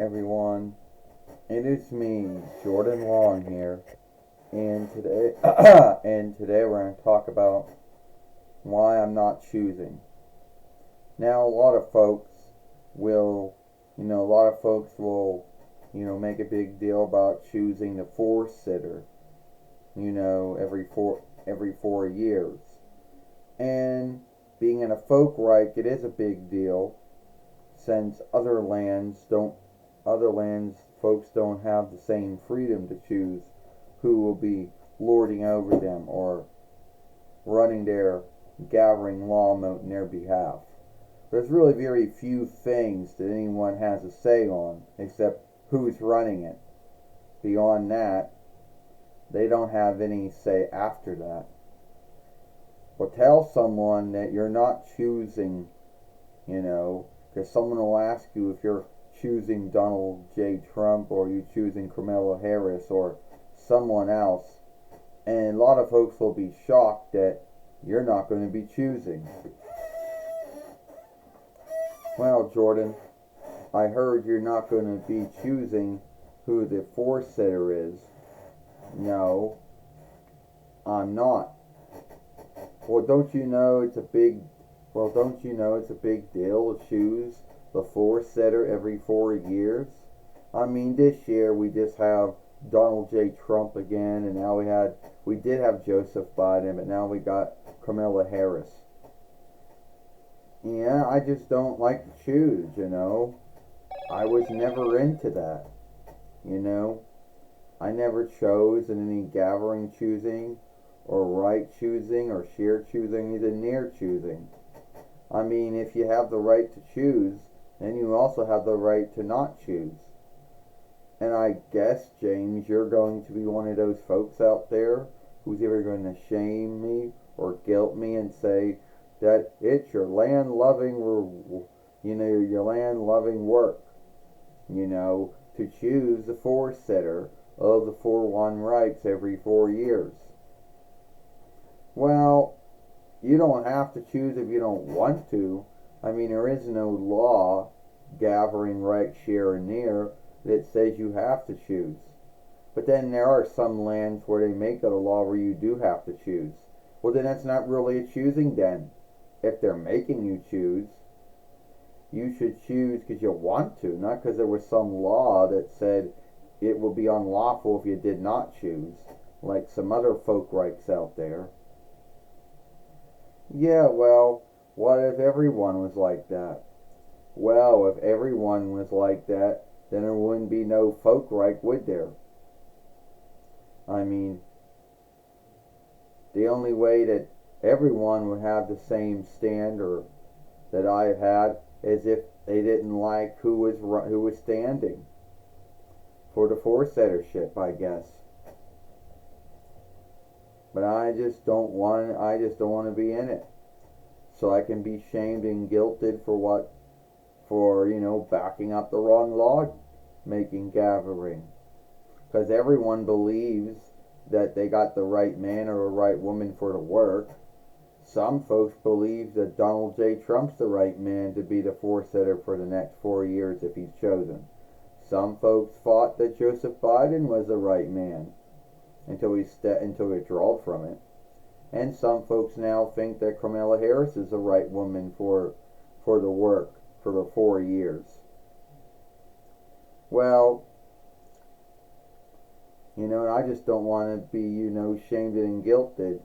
everyone. It is me, Jordan Long here, and today we're going to talk about why I'm not choosing. Now, a lot of folks will, make a big deal about choosing the four sitter, every 4 years. And being in a folk Reich, it is a big deal since other lands folks don't have the same freedom to choose who will be lording over them or running their gathering law moat in their behalf. There's really very few things that anyone has a say on except who's running it. Beyond that, they don't have any say after that. Well, tell someone that you're not choosing, because someone will ask you if you're choosing Donald J. Trump or you choosing Kamala Harris or someone else, and a lot of folks will be shocked that you're not going to be choosing. Well, Jordan, I heard you're not going to be choosing who the four-sitter is. No, I'm not. Don't you know it's a big deal to choose the four-sitter every 4 years? I mean, this year we just have Donald J. Trump again, and now we did have Joseph Biden, but now we got Kamala Harris. Yeah, I just don't like to choose, I was never into that, I never chose in any gathering choosing, or right choosing, or sheer choosing, either near choosing. I mean, if you have the right to choose, then you also have the right to not choose. And I guess, James, you're going to be one of those folks out there who's either going to shame me or guilt me and say that it's your land-loving work, to choose the four-sitter of the 4-1 rights every 4 years. Well, you don't have to choose if you don't want to. I mean, there is no law, gathering right, share, and near, that says you have to choose. But then there are some lands where they make it a law where you do have to choose. Well, then that's not really a choosing then. If they're making you choose, you should choose because you want to, not because there was some law that said it will be unlawful if you did not choose, like some other folk rights out there. Yeah, well, what if everyone was like that? Well, if everyone was like that, then there wouldn't be no folk right, would there? I mean, the only way that everyone would have the same standard that I've had is if they didn't like who was standing for the four-settership, I guess. But I just don't want to be in it. So I can be shamed and guilted for backing up the wrong law making gathering. Because everyone believes that they got the right man or the right woman for the work. Some folks believe that Donald J. Trump's the right man to be the four-sitter for the next 4 years if he's chosen. Some folks thought that Joseph Biden was the right man until he withdrew from it. And some folks now think that Kamala Harris is the right woman for the work for the 4 years. Well, I just don't want to be, shamed and guilted,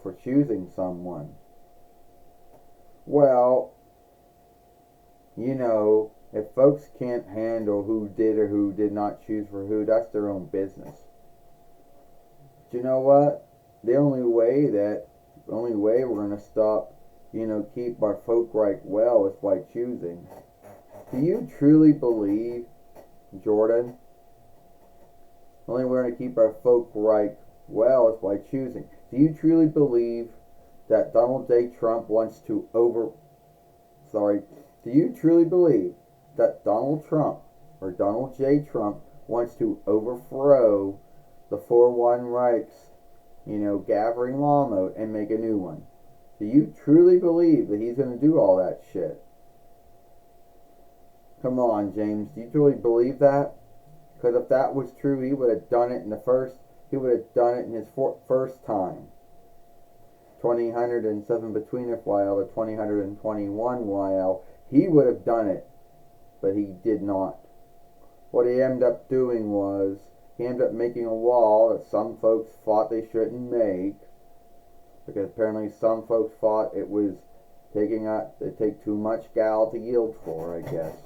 for choosing someone. Well, if folks can't handle who did or who did not choose for who, that's their own business. But you know what? The only way we're going to stop, keep our folk right well is by choosing. Do you truly believe, Jordan, the only way we're going to keep our folk right well is by choosing? Do you truly believe that Donald J. Trump wants to do you truly believe that Donald J. Trump wants to overthrow the 4-1 rights, gathering law moat and make a new one? Do you truly believe that he's going to do all that shit? Come on, James. Do you truly believe that? Because if that was true, he would have done it in the first. He would have done it in his first time. 2007 between it while the 2021 while he would have done it, but he did not. What he ended up doing was he ended up making a wall that some folks thought they shouldn't make, because apparently some folks thought it was it'd take too much gal to yield for, I guess.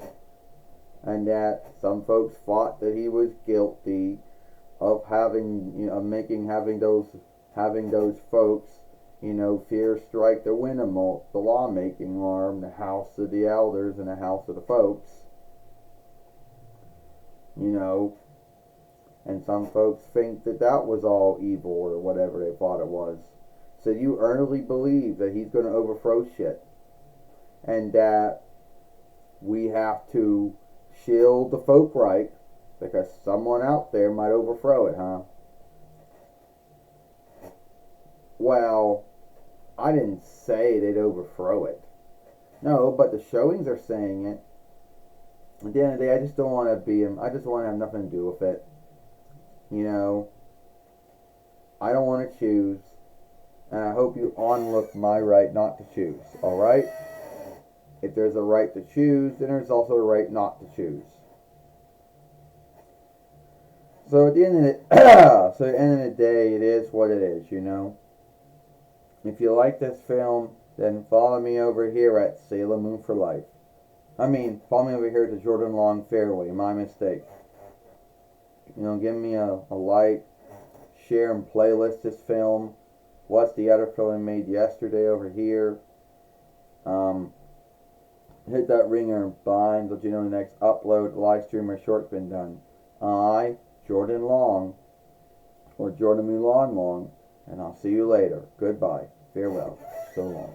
And that some folks thought that he was guilty of having those folks, fear strike the Winnemalt, the lawmaking arm, the House of the Elders and the House of the Folks. And some folks think that that was all evil or whatever they thought it was. So you earnestly believe that he's going to overthrow shit, and that we have to shield the Folkreich because someone out there might overthrow it, huh? Well, I didn't say they'd overthrow it. No, but the showings are saying it. At the end of the day, I just don't want to be him. I just want to have nothing to do with it. I don't want to choose, and I hope you onlook my right not to choose. All right? If there's a right to choose, then there's also a right not to choose. So at the end of the day, it is what it is. If you like this film, then follow me over here at Sailor Moon for Life. Follow me over here to Jordan Long Fairway. My mistake. Give me a like, share, and playlist this film. What's the other film I made yesterday over here? Hit that ringer and bind, let you know the next upload, live stream, or short's been done. I, Jordan Long, or Jordan Mulan Long, and I'll see you later. Goodbye. Farewell. So long.